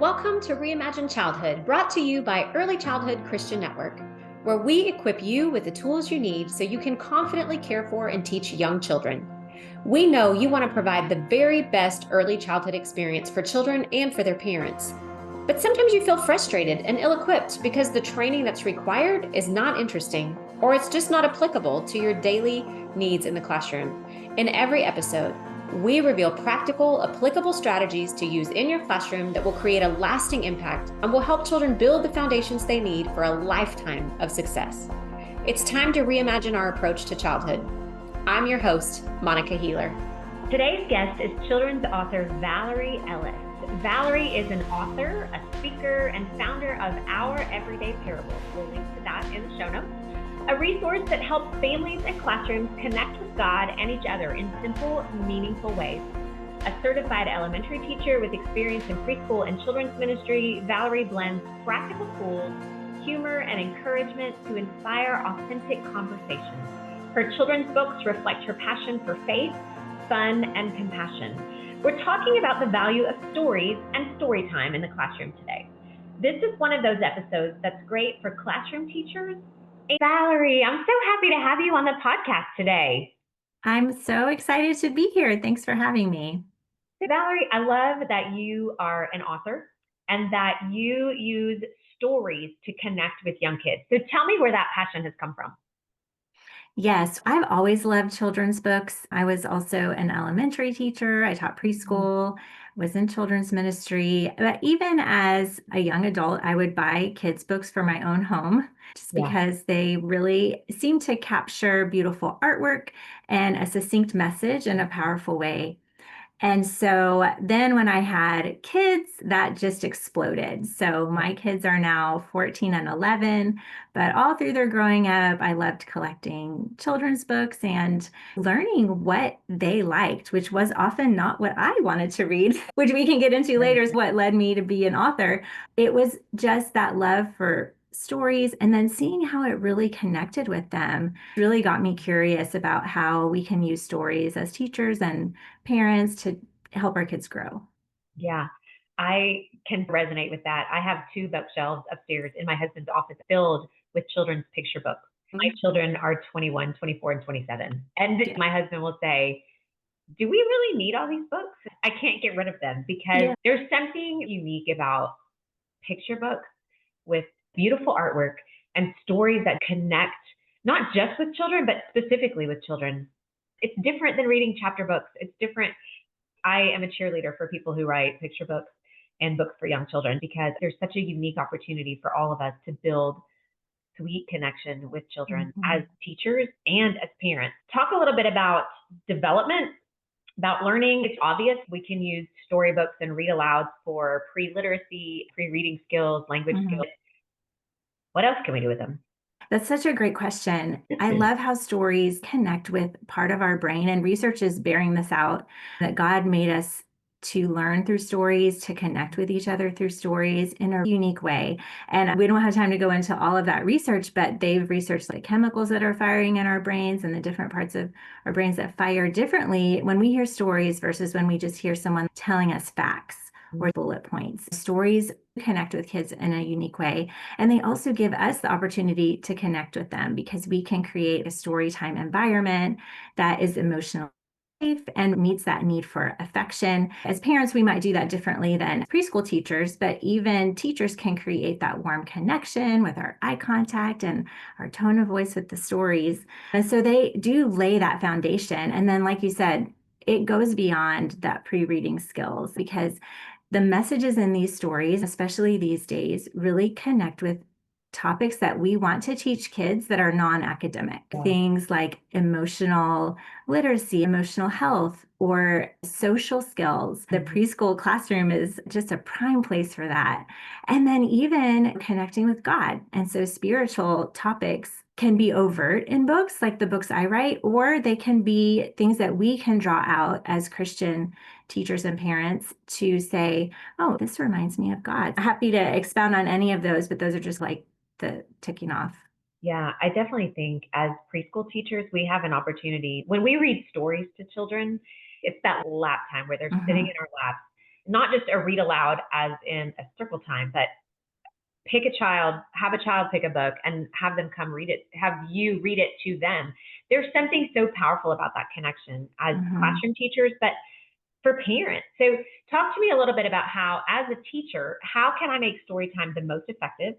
Welcome to Reimagine Childhood, brought to you by Early Childhood Christian Network, where we equip you with the tools you need so you can confidently care for and teach young children. We know you want to provide the very best early childhood experience for children and for their parents. But sometimes you feel frustrated and ill-equipped because the training that's required is not interesting, or it's just not applicable to your daily needs in the classroom. In every episode, we reveal practical, applicable strategies to use in your classroom that will create a lasting impact and will help children build the foundations they need for a lifetime of success. It's time to reimagine our approach to childhood. I'm your host, Monica Healer. Today's guest is children's author Valerie Ellis. Valerie is an author, a speaker, and founder of Our Everyday Parables. We'll link to that in the show notes. A resource that helps families and classrooms connect with God and each other in simple, meaningful ways. A certified elementary teacher with experience in preschool and children's ministry, Valerie blends practical tools, humor, and encouragement to inspire authentic conversations. Her children's books reflect her passion for faith, fun, and compassion. We're talking about the value of stories and story time in the classroom today. This is one of those episodes that's great for classroom teachers. Valerie, I'm so happy to have you on the podcast today. I'm so excited to be here. Thanks for having me. Valerie, I love that you are an author and that you use stories to connect with young kids. So tell me where that passion has come from. Yes, I've always loved children's books. I was also an elementary teacher. I taught preschool, was in children's ministry. But even as a young adult, I would buy kids' books for my own home just because they really seem to capture beautiful artwork and a succinct message in a powerful way. And so then when I had kids, that just exploded. So my kids are now 14 and 11, but all through their growing up, I loved collecting children's books and learning what they liked, which was often not what I wanted to read, which we can get into later is what led me to be an author. It was just that love for stories and then seeing how it really connected with them really got me curious about how we can use stories as teachers and parents to help our kids grow. Yeah, I can resonate with that. I have two bookshelves upstairs in my husband's office filled with children's picture books. My children are 21, 24, and 27. And my husband will say, do we really need all these books? I can't get rid of them because there's something unique about picture books with beautiful artwork and stories that connect not just with children, but specifically with children. It's different than reading chapter books. It's different. I am a cheerleader for people who write picture books and books for young children because there's such a unique opportunity for all of us to build sweet connection with children as teachers and as parents. Talk a little bit about development, about learning. It's obvious we can use storybooks and read alouds for pre-literacy, pre-reading skills, language skills. What else can we do with them? That's such a great question. I love how stories connect with part of our brain, and research is bearing this out, that God made us to learn through stories, to connect with each other through stories in a unique way. And we don't have time to go into all of that research, but they've researched like chemicals that are firing in our brains and the different parts of our brains that fire differently when we hear stories versus when we just hear someone telling us facts or bullet points. Stories connect with kids in a unique way. And they also give us the opportunity to connect with them because we can create a story time environment that is emotionally safe and meets that need for affection. As parents, we might do that differently than preschool teachers, but even teachers can create that warm connection with our eye contact and our tone of voice with the stories. And so they do lay that foundation. And then, like you said, it goes beyond that pre-reading skills because the messages in these stories, especially these days, really connect with topics that we want to teach kids that are non-academic. Things like emotional literacy, emotional health, or social skills. The preschool classroom is just a prime place for that. And then even connecting with God. And so spiritual topics can be overt in books like the books I write, or they can be things that we can draw out as Christian teachers and parents to say, oh, this reminds me of God. I'm happy to expound on any of those, but those are just like the ticking off. Yeah, I definitely think as preschool teachers, we have an opportunity. When we read stories to children, it's that lap time where they're sitting in our laps not just a read aloud as in a circle time, but have a child pick a book and have them come read it, have you read it to them. There's something so powerful about that connection as classroom teachers, but for parents. So talk to me a little bit about how, as a teacher, how can I make story time the most effective?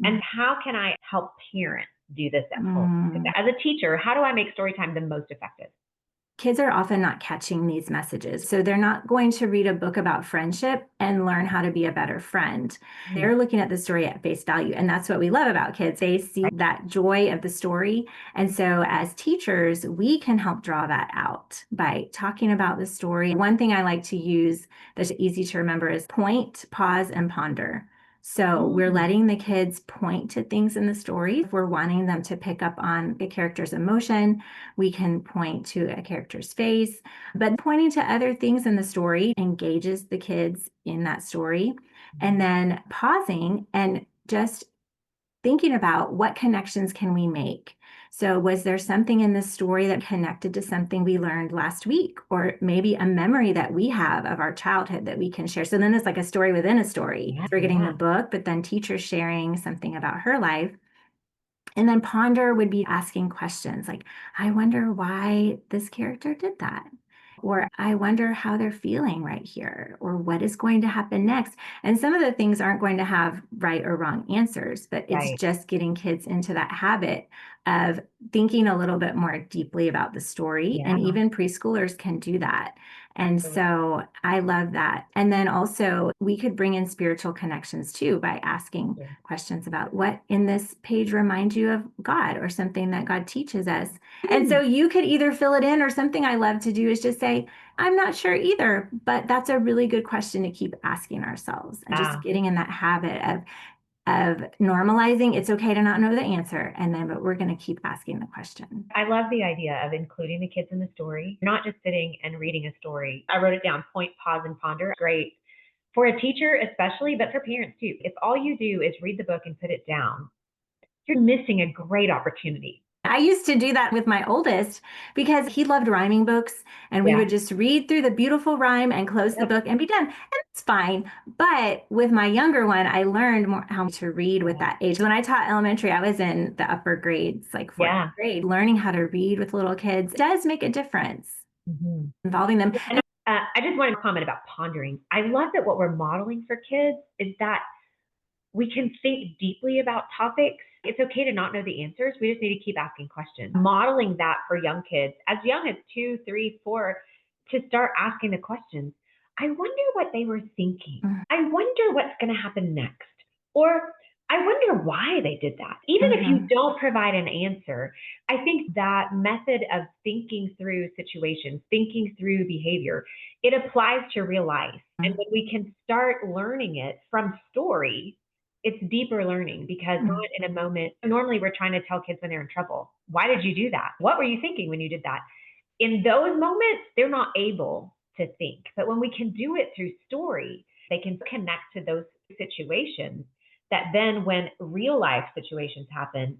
And how can I help parents do this at home? As a teacher, how do I make story time the most effective? Kids are often not catching these messages. So they're not going to read a book about friendship and learn how to be a better friend. They're looking at the story at face value. And that's what we love about kids. They see that joy of the story. And so as teachers, we can help draw that out by talking about the story. One thing I like to use that's easy to remember is point, pause, and ponder. So we're letting the kids point to things in the story. If we're wanting them to pick up on a character's emotion, we can point to a character's face, but pointing to other things in the story engages the kids in that story. And then pausing and just thinking about what connections can we make. So was there something in this story that connected to something we learned last week, or maybe a memory that we have of our childhood that we can share? So then it's like a story within a story. We're getting the book, but then teacher sharing something about her life. And then ponder would be asking questions like, I wonder why this character did that. Or I wonder how they're feeling right here, or what is going to happen next. And some of the things aren't going to have right or wrong answers, but it's just getting kids into that habit of thinking a little bit more deeply about the story. And even preschoolers can do that. And so I love that. And then also we could bring in spiritual connections too by asking questions about what in this page reminds you of God or something that God teaches us. And so you could either fill it in, or something I love to do is just say, I'm not sure either, but that's a really good question to keep asking ourselves and just getting in that habit of normalizing. It's okay to not know the answer. But we're going to keep asking the question. I love the idea of including the kids in the story, not just sitting and reading a story. I wrote it down, point, pause, and ponder. Great. For a teacher especially, but for parents too. If all you do is read the book and put it down, you're missing a great opportunity. I used to do that with my oldest because he loved rhyming books, and we would just read through the beautiful rhyme and close the book and be done. And it's fine. But with my younger one, I learned more how to read with that age. When I taught elementary, I was in the upper grades, like fourth grade. Learning how to read with little kids does make a difference, involving them. And I just want to comment about pondering. I love that what we're modeling for kids is that we can think deeply about topics. It's okay to not know the answers. We just need to keep asking questions. Modeling that for young kids, as young as 2, 3, 4, to start asking the questions. I wonder what they were thinking. I wonder what's going to happen next. Or I wonder why they did that. Even if you don't provide an answer, I think that method of thinking through situations, thinking through behavior, it applies to real life. And when we can start learning it from story, it's deeper learning, because not in a moment. Normally we're trying to tell kids when they're in trouble. Why did you do that? What were you thinking when you did that? In those moments, they're not able to think. But when we can do it through story, they can connect to those situations that then when real life situations happen,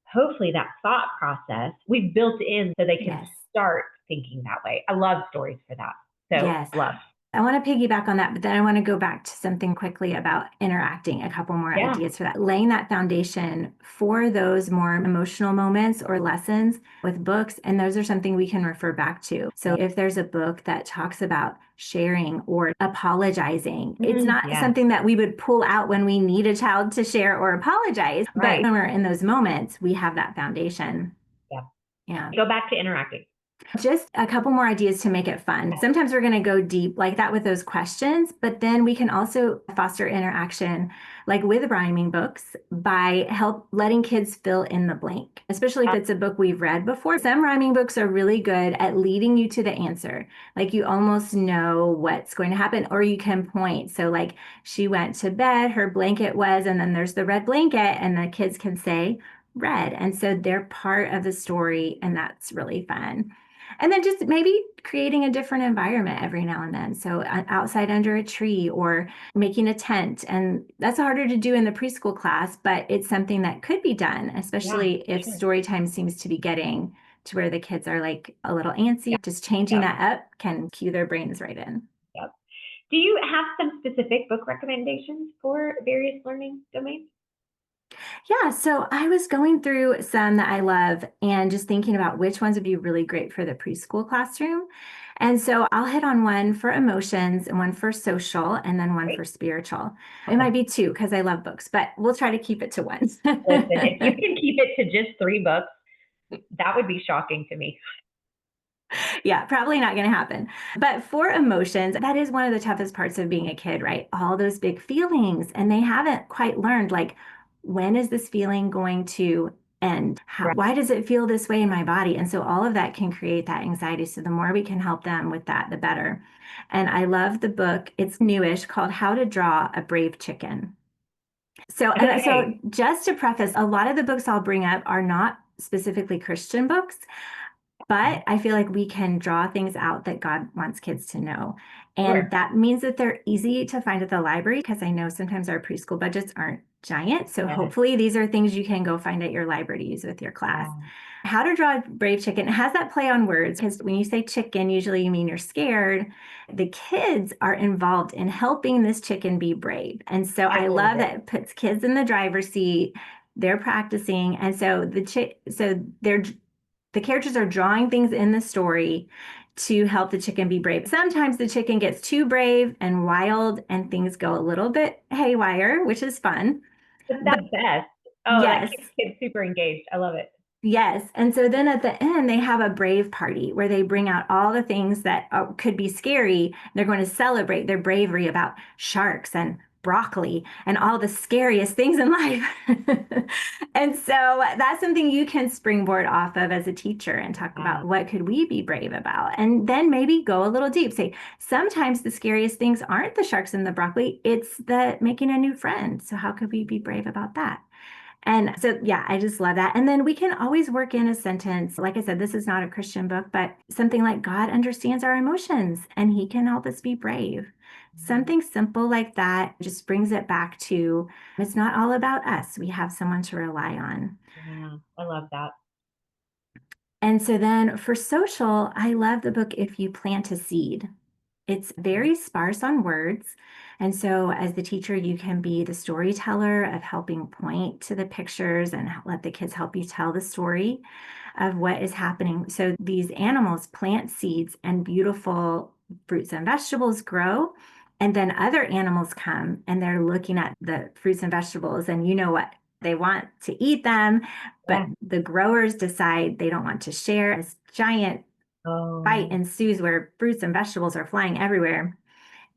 hopefully that thought process we've built in so they can start thinking that way. I love stories for that. So love. I want to piggyback on that, but then I want to go back to something quickly about interacting, a couple more ideas for that. Laying that foundation for those more emotional moments or lessons with books. And those are something we can refer back to. So if there's a book that talks about sharing or apologizing, it's not something that we would pull out when we need a child to share or apologize. But when we're in those moments, we have that foundation. Go back to interacting. Just a couple more ideas to make it fun. Sometimes we're going to go deep like that with those questions, but then we can also foster interaction like with rhyming books by letting kids fill in the blank, especially if it's a book we've read before. Some rhyming books are really good at leading you to the answer. Like you almost know what's going to happen, or you can point. So like she went to bed, her blanket was, and then there's the red blanket, and the kids can say red. And so they're part of the story, and that's really fun. And then just maybe creating a different environment every now and then. So outside under a tree or making a tent. And that's harder to do in the preschool class, but it's something that could be done, especially if story time seems to be getting to where the kids are like a little antsy. Just changing that up can cue their brains right in. Do you have some specific book recommendations for various learning domains? Yeah, so I was going through some that I love and just thinking about which ones would be really great for the preschool classroom. And so I'll hit on one for emotions and one for social and then one Great. for spiritual. It might be two because I love books, but we'll try to keep it to one. Listen, if you can keep it to just 3 books, that would be shocking to me. Yeah, probably not going to happen. But for emotions, that is one of the toughest parts of being a kid, right? All those big feelings, and they haven't quite learned, like, when is this feeling going to end? Right. Why does it feel this way in my body? And so all of that can create that anxiety. So the more we can help them with that, the better. And I love the book. It's newish, called How to Draw a Brave Chicken. So just to preface, a lot of the books I'll bring up are not specifically Christian books. But I feel like we can draw things out that God wants kids to know. Sure. And that means that they're easy to find at the library because I know sometimes our preschool budgets aren't giant. So Yes. hopefully these are things you can go find at your library to use with your class. Yeah. How to Draw a Brave Chicken has that play on words because when you say chicken, usually you mean you're scared. The kids are involved in helping this chicken be brave. And so I love that it puts kids in the driver's seat. They're practicing. And so the characters are drawing things in the story to help the chicken be brave. Sometimes the chicken gets too brave and wild and things go a little bit haywire, which is fun. But that's best. Oh, Yes. that keeps kids super engaged. I love it. Yes. And so then at the end, they have a brave party where they bring out all the things that could be scary. They're going to celebrate their bravery about sharks and broccoli and all the scariest things in life. And so that's something you can springboard off of as a teacher and talk about what could we be brave about? And then maybe go a little deep. Say, sometimes the scariest things aren't the sharks and the broccoli, it's the making a new friend. So how could we be brave about that? And so, yeah, I just love that. And then we can always work in a sentence. Like I said, this is not a Christian book, but something like God understands our emotions and he can help us be brave. Something simple like that just brings it back to it's not all about us. We have someone to rely on. Yeah, I love that. And so then for social, I love the book If You Plant a Seed. It's very sparse on words. And so as the teacher, you can be the storyteller of helping point to the pictures and let the kids help you tell the story of what is happening. So these animals plant seeds and beautiful fruits and vegetables grow. And then other animals come and they're looking at the fruits and vegetables and you know what? They want to eat them, but the growers decide they don't want to share. This giant fight ensues where fruits and vegetables are flying everywhere.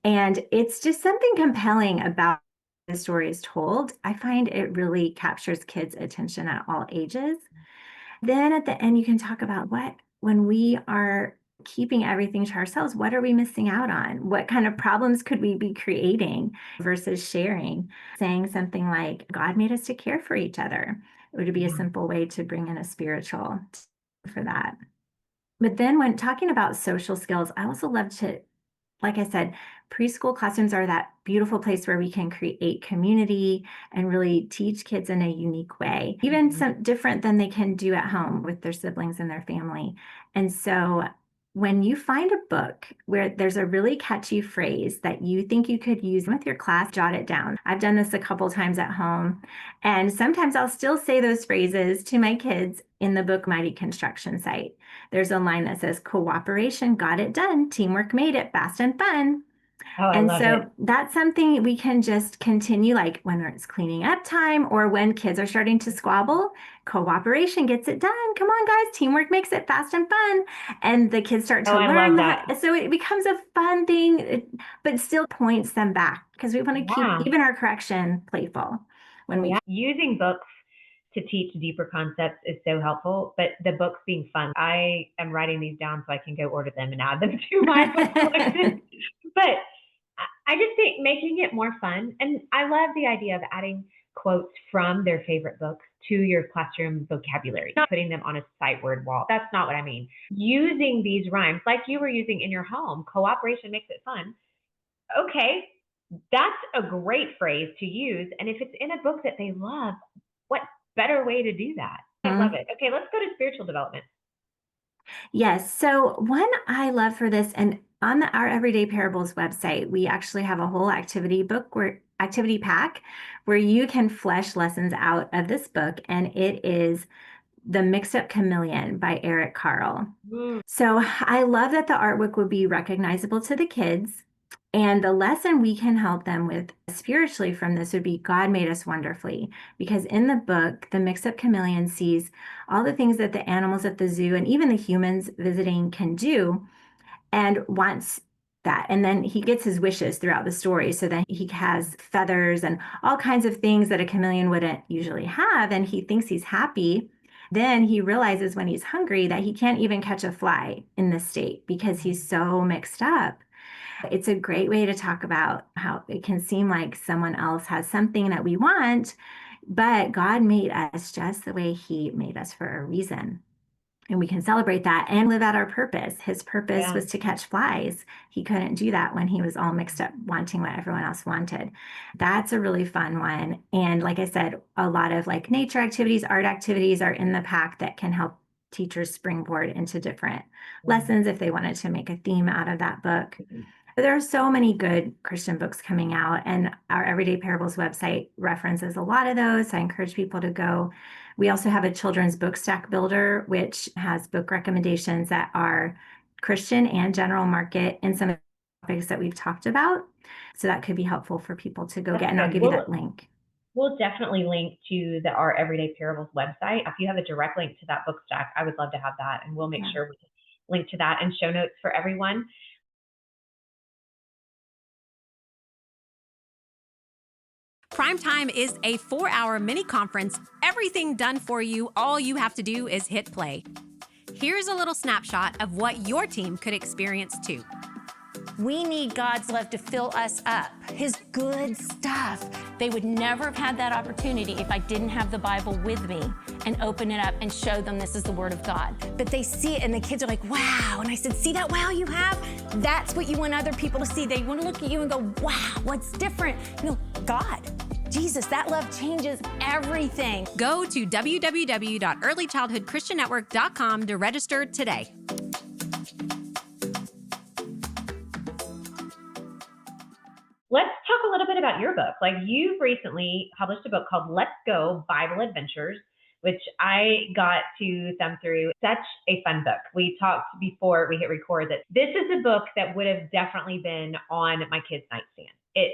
And it's just something compelling about the story is told. I find it really captures kids' attention at all ages. Then at the end, you can talk about when we are keeping everything to ourselves, what are we missing out on? What kind of problems could we be creating versus sharing? Saying something like, God made us to care for each other. It would be a simple way to bring in a spiritual for that. But then when talking about social skills, I also love to, like I said, preschool classrooms are that beautiful place where we can create community and really teach kids in a unique way, even some different than they can do at home with their siblings and their family. And so when you find a book where there's a really catchy phrase that you think you could use with your class, jot it down. I've done this a couple times at home. And sometimes I'll still say those phrases to my kids in the book Mighty Construction Site. There's a line that says, cooperation got it done, teamwork made it fast and fun. Oh, I love it. That's something we can just continue, like when it's cleaning up time or when kids are starting to squabble, cooperation gets it done. Come on, guys, teamwork makes it fast and fun. And the kids start to learn that. So it becomes a fun thing, but still points them back because we want to keep even our correction playful. Using books to teach deeper concepts is so helpful, but the books being fun. I am writing these down so I can go order them and add them to my book collection. But I just think making it more fun. And I love the idea of adding quotes from their favorite books to your classroom vocabulary, not putting them on a sight word wall. That's not what I mean. Using these rhymes like you were using in your home, cooperation makes it fun. Okay, that's a great phrase to use. And if it's in a book that they love, what better way to do that? I love it. Okay, let's go to spiritual development. Yes. So one I love for this, and On our Everyday Parables website, we actually have a whole activity pack where you can flesh lessons out of this book, and it is The Mixed Up Chameleon by Eric Carle. So I love that the artwork would be recognizable to the kids. And the lesson we can help them with spiritually from this would be God made us wonderfully. Because in the book, the mixed up chameleon sees all the things that the animals at the zoo and even the humans visiting can do and wants that. And then he gets his wishes throughout the story. So then he has feathers and all kinds of things that a chameleon wouldn't usually have. And he thinks he's happy. Then he realizes when he's hungry that he can't even catch a fly in this state because he's so mixed up. It's a great way to talk about how it can seem like someone else has something that we want, but God made us just the way he made us for a reason. And we can celebrate that and live out our purpose. His purpose was to catch flies. He couldn't do that when he was all mixed up, wanting what everyone else wanted. That's a really fun one. And like I said, a lot of like nature activities, art activities are in the pack that can help teachers springboard into different lessons if they wanted to make a theme out of that book. There are so many good Christian books coming out, and our Everyday Parables website references a lot of those. So I encourage people to go. We also have a children's book stack builder, which has book recommendations that are Christian and general market in some topics that we've talked about. So that could be helpful for people to go get, and I'll give you that link. We'll definitely link to our Everyday Parables website. If you have a direct link to that book stack, I would love to have that, and we'll make sure we can link to that and show notes for everyone. PrimeTime is a 4-hour mini conference, everything done for you. All you have to do is hit play. Here's a little snapshot of what your team could experience too. We need God's love to fill us up, his good stuff. They would never have had that opportunity if I didn't have the Bible with me and open it up and show them this is the Word of God. But they see it and the kids are like, wow. And I said, see that wow you have? That's what you want other people to see. They want to look at you and go, wow, what's different? No, God. Jesus, that love changes everything. Go to www.earlychildhoodchristiannetwork.com to register today. Let's talk a little bit about your book. Like, you've recently published a book called Let's Go Bible Adventures, which I got to thumb through. Such a fun book. We talked before we hit record that this is a book that would have definitely been on my kids' nightstand. It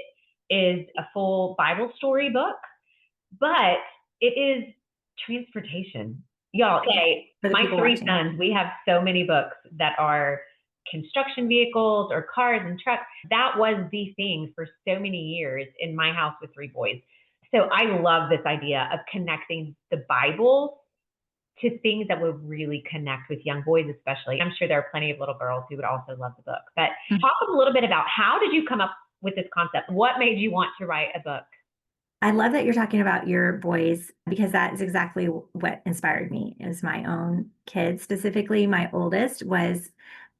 is a full Bible story book, but it is transportation. Y'all, okay, my 3 sons, we have so many books that are construction vehicles or cars and trucks. That was the thing for so many years in my house with 3 boys. So I love this idea of connecting the Bible to things that would really connect with young boys, especially. I'm sure there are plenty of little girls who would also love the book. But talk a little bit about, how did you come up with this concept? What made you want to write a book? I love that you're talking about your boys, because that is exactly what inspired me. Is my own kids. Specifically, my oldest was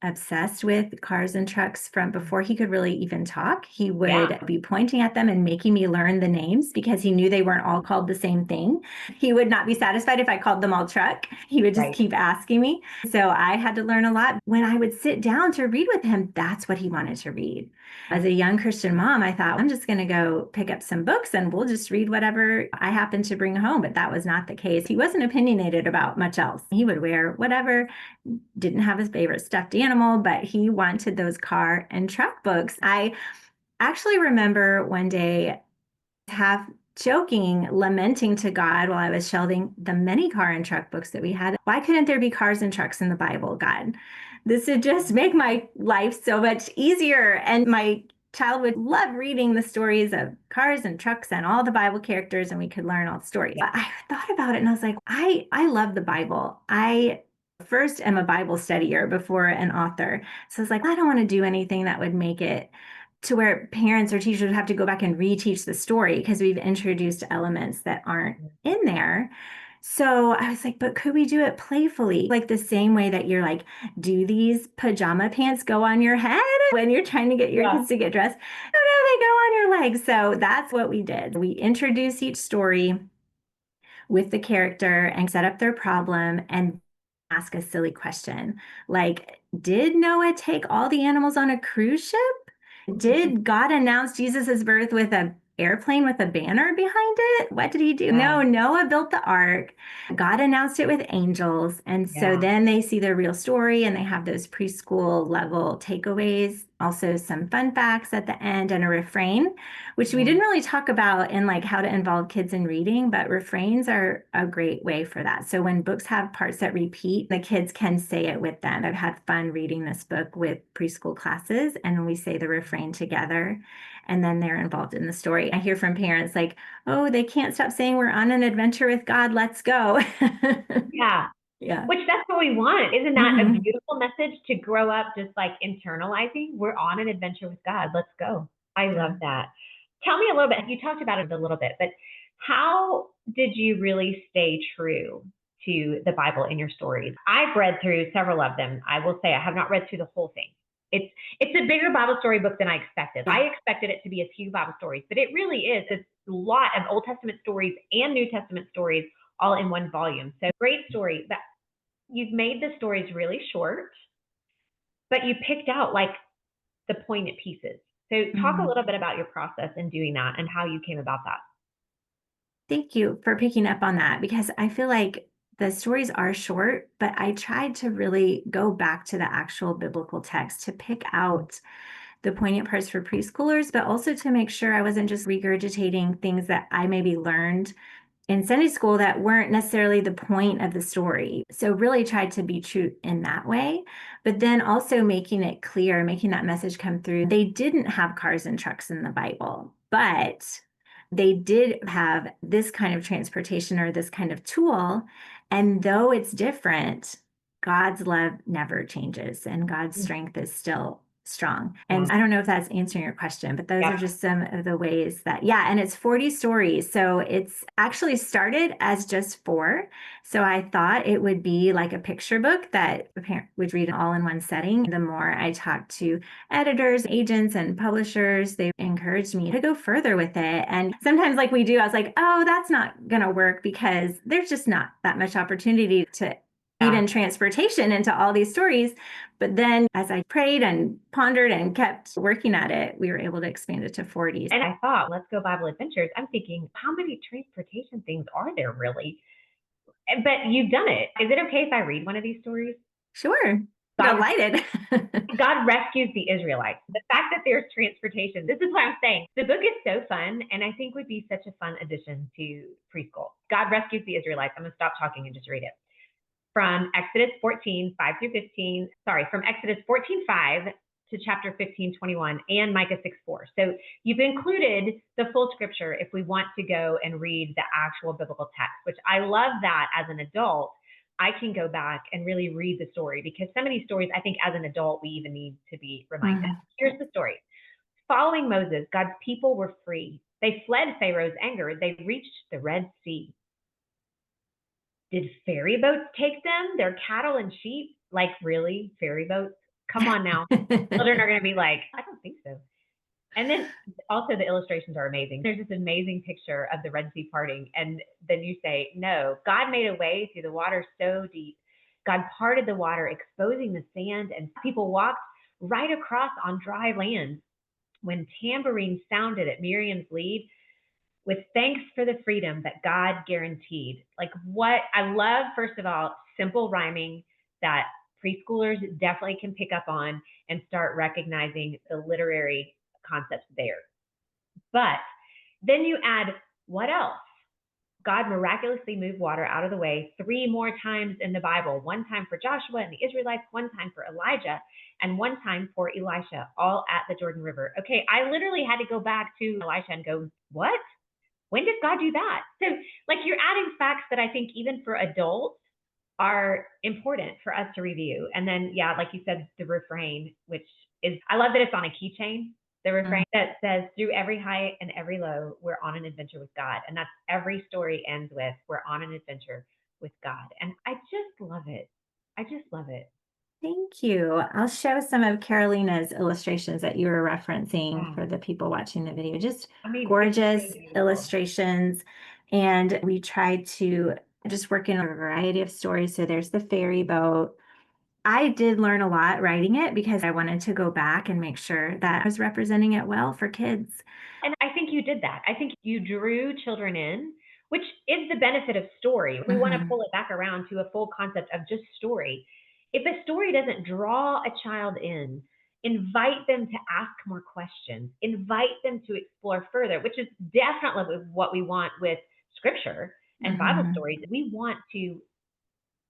obsessed with cars and trucks from before he could really even talk. He would be pointing at them and making me learn the names because he knew they weren't all called the same thing. He would not be satisfied if I called them all truck. He would just keep asking me. So I had to learn a lot. When I would sit down to read with him, that's what he wanted to read. As a young Christian mom, I thought, I'm just going to go pick up some books and we'll just read whatever I happen to bring home. But that was not the case. He wasn't opinionated about much else. He would wear whatever, didn't have his favorite stuffed animal, but he wanted those car and truck books. I actually remember one day lamenting to God while I was shelving the many car and truck books that we had. Why couldn't there be cars and trucks in the Bible, God? This would just make my life so much easier. And my child would love reading the stories of cars and trucks and all the Bible characters, and we could learn all the stories. But I thought about it and I was like, I love the Bible. I first am a Bible studier before an author. So I was like, I don't want to do anything that would make it to where parents or teachers would have to go back and reteach the story, because we've introduced elements that aren't in there. So I was like, but could we do it playfully? Like the same way that you're like, do these pajama pants go on your head when you're trying to get your kids to get dressed? No, they go on your legs. So that's what we did. We introduce each story with the character and set up their problem, and ask a silly question like, did Noah take all the animals on a cruise ship? Did God announce Jesus's birth with an airplane with a banner behind it? What did he do? No, Noah built the ark. God announced it with angels. And so then they see the real story and they have those preschool level takeaways, also some fun facts at the end and a refrain, which we didn't really talk about in like how to involve kids in reading, but refrains are a great way for that. So when books have parts that repeat, the kids can say it with them. I've had fun reading this book with preschool classes, and we say the refrain together, and then they're involved in the story. I hear from parents like, oh, they can't stop saying we're on an adventure with God. Let's go. Yeah. Which that's what we want. Isn't that a beautiful message to grow up just like internalizing? We're on an adventure with God. Let's go. I love that. Tell me a little bit. You talked about it a little bit, but how did you really stay true to the Bible in your stories? I've read through several of them. I will say I have not read through the whole thing. It's a bigger Bible story book than I expected. I expected it to be a few Bible stories, but it really is. It's a lot of Old Testament stories and New Testament stories all in one volume. So great story. That you've made the stories really short, but you picked out like the poignant pieces. So talk a little bit about your process in doing that and how you came about that. Thank you for picking up on that, because I feel like the stories are short, but I tried to really go back to the actual biblical text to pick out the poignant parts for preschoolers, but also to make sure I wasn't just regurgitating things that I maybe learned in Sunday school that weren't necessarily the point of the story. So really tried to be true in that way, but then also making it clear, making that message come through. They didn't have cars and trucks in the Bible, but they did have this kind of transportation or this kind of tool. And though it's different, God's love never changes and God's strength is still strong. And I don't know if that's answering your question, but those are just some of the ways that, and it's 40 stories. So it's actually started as just 4. So I thought it would be like a picture book that a parent would read all in one setting. The more I talked to editors, agents, and publishers, they encouraged me to go further with it. And sometimes like we do, I was like, oh, that's not going to work because there's just not that much opportunity to even transportation into all these stories. But then as I prayed and pondered and kept working at it, we were able to expand it to 40. And I thought, let's go Bible adventures. I'm thinking, how many transportation things are there really? But you've done it. Is it okay if I read one of these stories? Sure. Delighted. God rescues the Israelites. The fact that there's transportation, this is what I'm saying. The book is so fun, and I think would be such a fun addition to preschool. God rescues the Israelites. I'm going to stop talking and just read it. From Exodus 14, 5 through 15, from Exodus 14, 5 to chapter 15, 21, and Micah 6, 4. So you've included the full scripture if we want to go and read the actual biblical text, which I love that as an adult, I can go back and really read the story, because some of these stories, I think as an adult, we even need to be reminded. Here's the story. Following Moses, God's people were free. They fled Pharaoh's anger. They reached the Red Sea. Did ferry boats take them? Their cattle and sheep? Like, really? Ferry boats? Come on now. Children are going to be like, I don't think so. And then also the illustrations are amazing. There's this amazing picture of the Red Sea parting. And then you say, no, God made a way through the water so deep. God parted the water, exposing the sand, and people walked right across on dry land. When tambourines sounded at Miriam's lead, with thanks for the freedom that God guaranteed. Like, what I love, first of all, simple rhyming that preschoolers definitely can pick up on and start recognizing the literary concepts there. But then you add, what else? God miraculously moved water out of the way 3 more times in the Bible, 1 time for Joshua and the Israelites, 1 time for Elijah, and 1 time for Elisha, all at the Jordan River. Okay, I literally had to go back to Elisha and go, what? When did God do that? So like, you're adding facts that I think even for adults are important for us to review. And then, like you said, the refrain, which is, I love that it's on a keychain, the refrain that says, through every high and every low, we're on an adventure with God. And that's every story ends with, we're on an adventure with God. And I just love it. I just love it. Thank you. I'll show some of Carolina's illustrations that you were referencing for the people watching the video. Just gorgeous illustrations. And we tried to just working on a variety of stories. So there's the ferry boat. I did learn a lot writing it because I wanted to go back and make sure that I was representing it well for kids. And I think you did that. I think you drew children in, which is the benefit of story. We want to pull it back around to a full concept of just story. If a story doesn't draw a child in, invite them to ask more questions, invite them to explore further, which is definitely what we want with scripture and Bible stories. We want to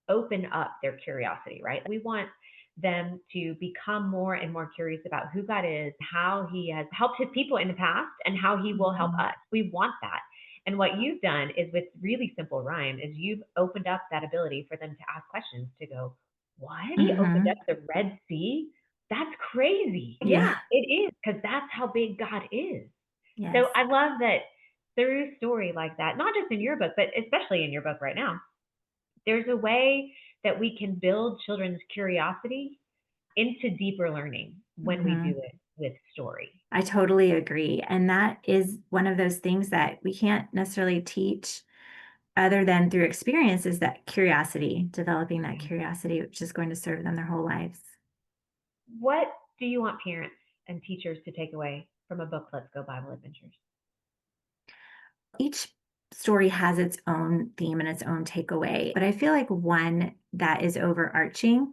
open up their curiosity, right? We want them to become more and more curious about who God is, how he has helped his people in the past, and how he will help us. We want that. And what you've done is, with really simple rhyme, is you've opened up that ability for them to ask questions, to go, what? He opened up the Red Sea? That's crazy. Yeah, it is, because that's how big God is. Yes. So I love that through story like that, not just in your book, but especially in your book right now, there's a way that we can build children's curiosity into deeper learning when we do it with story. I totally agree. And that is one of those things that we can't necessarily teach other than through experience, is that curiosity, developing that curiosity, which is going to serve them their whole lives. What do you want parents and teachers to take away from a book, Let's Go Bible Adventures? Each story has its own theme and its own takeaway, but I feel like one that is overarching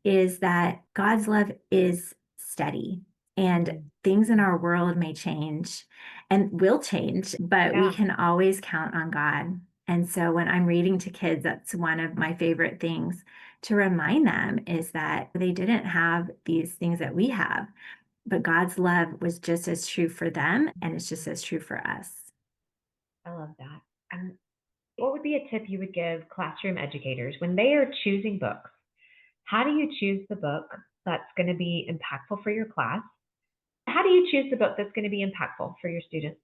is that God's love is steady, and things in our world may change and will change, but we can always count on God. And so when I'm reading to kids, that's one of my favorite things to remind them, is that they didn't have these things that we have, but God's love was just as true for them, and it's just as true for us. I love that. What would be a tip you would give classroom educators when they are choosing books? How do you choose the book that's going to be impactful for your class? How do you choose the book that's going to be impactful for your students?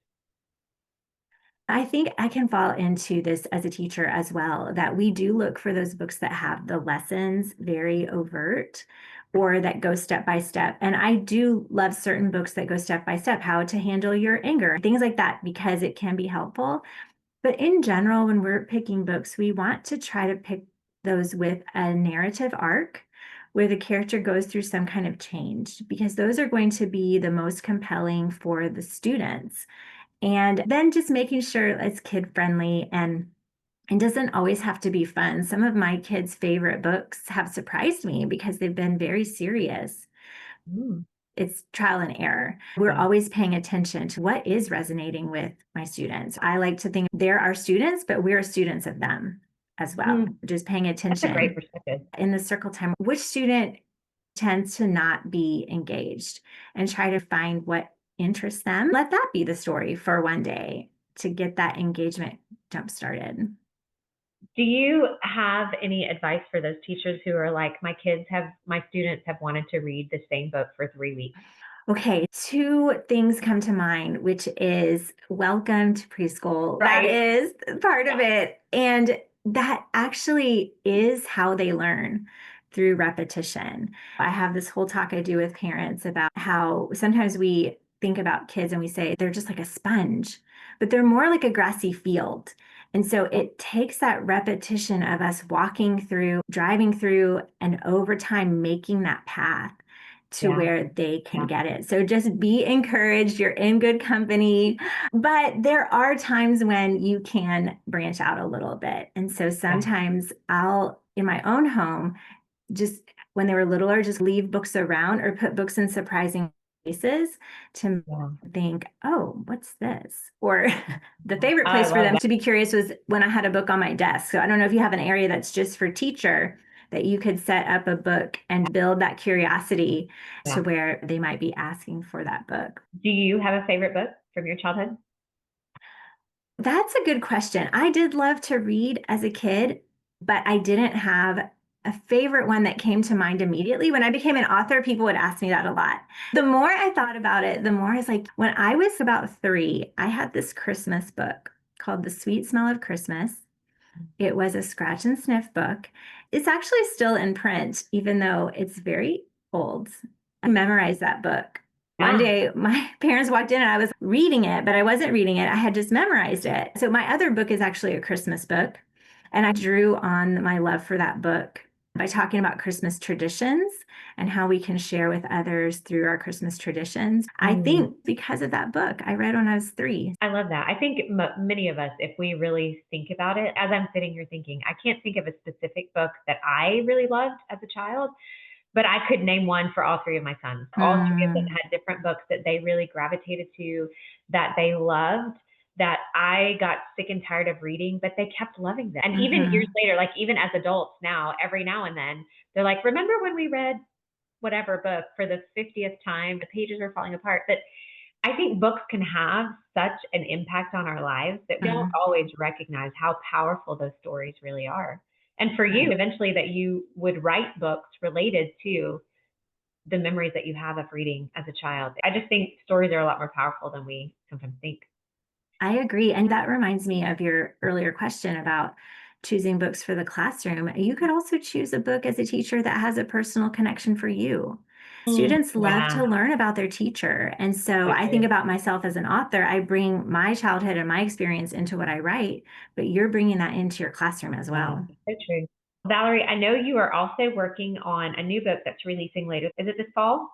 I think I can fall into this as a teacher as well, that we do look for those books that have the lessons very overt or that go step by step. And I do love certain books that go step by step, how to handle your anger, things like that, because it can be helpful. But in general, when we're picking books, we want to try to pick those with a narrative arc where the character goes through some kind of change, because those are going to be the most compelling for the students. And then just making sure it's kid friendly, and it doesn't always have to be fun. Some of my kids' favorite books have surprised me because they've been very serious. It's trial and error. We're always paying attention to what is resonating with my students. I like to think they're our students, but we're students of them as well. Just paying attention. That's a great perspective. In the circle time, which student tends to not be engaged, and try to find what interests them. Let that be the story for one day to get that engagement jump started. Do you have any advice for those teachers who are like, my students have wanted to read the same book for 3 weeks? Okay, 2 things come to mind, which is welcome to preschool. Right. That is part of it. And that actually is how they learn, through repetition. I have this whole talk I do with parents about how sometimes we think about kids and we say they're just like a sponge, but they're more like a grassy field. And so it takes that repetition of us walking through, driving through, and over time making that path to where they can get it. So just be encouraged. You're in good company, but there are times when you can branch out a little bit. And so sometimes I'll, in my own home, just when they were littler, just leave books around or put books in surprising places to think, oh, what's this? Or the favorite place for them to be curious was when I had a book on my desk. So I don't know if you have an area that's just for teacher, that you could set up a book and build that curiosity to where they might be asking for that book. Do you have a favorite book from your childhood? That's a good question. I did love to read as a kid, but I didn't have a favorite one that came to mind immediately. When I became an author, people would ask me that a lot. The more I thought about it, the more I was like, when I was about 3, I had this Christmas book called The Sweet Smell of Christmas. It was a scratch and sniff book. It's actually still in print, even though it's very old. I memorized that book. One day, my parents walked in and I was reading it, but I wasn't reading it. I had just memorized it. So my other book is actually a Christmas book. And I drew on my love for that book by talking about Christmas traditions and how we can share with others through our Christmas traditions. I think because of that book I read when I was 3. I love that. I think many of us, if we really think about it, as I'm sitting here thinking, I can't think of a specific book that I really loved as a child, but I could name one for all 3 of my sons. All 3 of them had different books that they really gravitated to, that they loved, that I got sick and tired of reading, but they kept loving them. And even years later, like even as adults now, every now and then, they're like, remember when we read whatever book for the 50th time, the pages are falling apart. But I think books can have such an impact on our lives that we don't always recognize how powerful those stories really are. And for you, eventually that you would write books related to the memories that you have of reading as a child. I just think stories are a lot more powerful than we sometimes think. I agree. And that reminds me of your earlier question about choosing books for the classroom. You could also choose a book as a teacher that has a personal connection for you. Students love to learn about their teacher. And so I think about myself as an author. I bring my childhood and my experience into what I write, but you're bringing that into your classroom as well. So true. Valerie, I know you are also working on a new book that's releasing later. Is it this fall?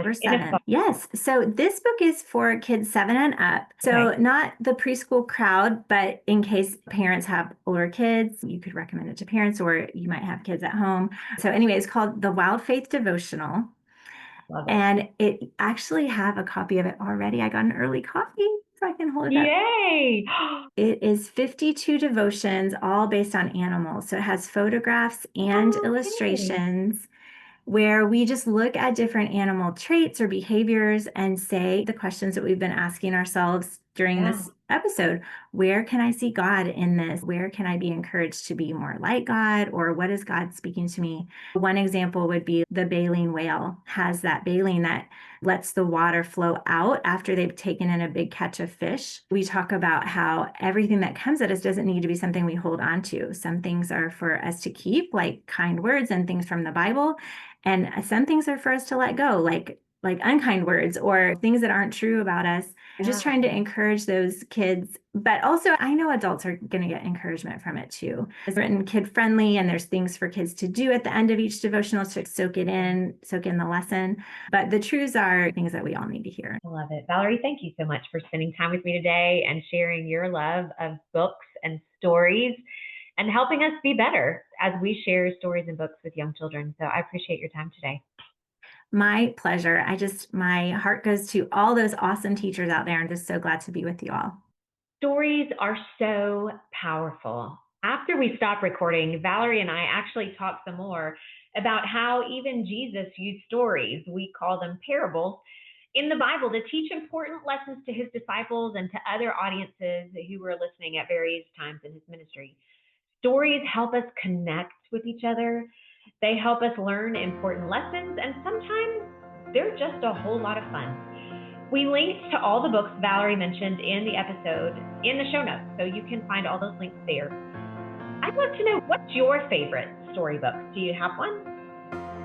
Verse 7. Yes. So this book is for kids 7 and up. So not the preschool crowd, but in case parents have older kids, you could recommend it to parents, or you might have kids at home. So anyway, it's called The Wild Faith Devotional. Love it. And it actually have a copy of it already. I got an early copy, so I can hold it up. Yay! It is 52 devotions, all based on animals. So it has photographs and illustrations, where we just look at different animal traits or behaviors and say the questions that we've been asking ourselves during this episode. Where can I see God in this? Where can I be encouraged to be more like God? Or what is God speaking to me? One example would be the baleen whale has that baleen that lets the water flow out after they've taken in a big catch of fish. We talk about how everything that comes at us doesn't need to be something we hold on to. Some things are for us to keep, like kind words and things from the Bible. And some things are for us to let go, like unkind words or things that aren't true about us. Just trying to encourage those kids. But also, I know adults are going to get encouragement from it too. It's written kid friendly, and there's things for kids to do at the end of each devotional to soak in the lesson. But the truths are things that we all need to hear. I love it. Valerie, thank you so much for spending time with me today and sharing your love of books and stories and helping us be better as we share stories and books with young children. So I appreciate your time today. My pleasure. My heart goes to all those awesome teachers out there. I'm just so glad to be with you all. Stories are so powerful. After we stopped recording, Valerie and I actually talked some more about how even Jesus used stories, we call them parables, in the Bible to teach important lessons to his disciples and to other audiences who were listening at various times in his ministry. Stories help us connect with each other. They help us learn important lessons, and sometimes they're just a whole lot of fun. We linked to all the books Valerie mentioned in the episode in the show notes, so you can find all those links there. I'd love to know, what's your favorite storybook? Do you have one?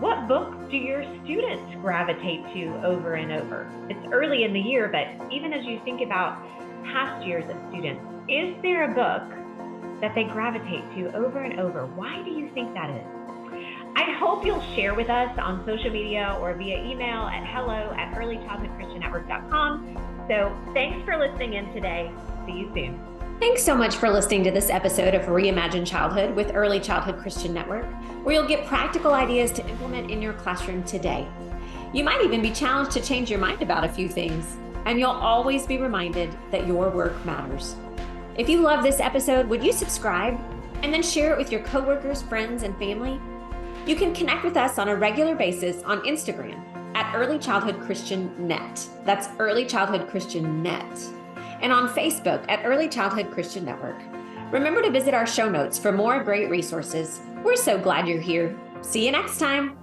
What books do your students gravitate to over and over? It's early in the year, but even as you think about past years of students, is there a book that they gravitate to over and over? Why do you think that is? I hope you'll share with us on social media or via email at hello@earlychildhoodchristiannetwork.com. So thanks for listening in today. See you soon. Thanks so much for listening to this episode of Reimagine Childhood with Early Childhood Christian Network, where you'll get practical ideas to implement in your classroom today. You might even be challenged to change your mind about a few things, and you'll always be reminded that your work matters. If you love this episode, would you subscribe and then share it with your coworkers, friends, and family? You can connect with us on a regular basis on Instagram at Early Childhood Christian Net. That's Early Childhood Christian Net. And on Facebook at Early Childhood Christian Network. Remember to visit our show notes for more great resources. We're so glad you're here. See you next time.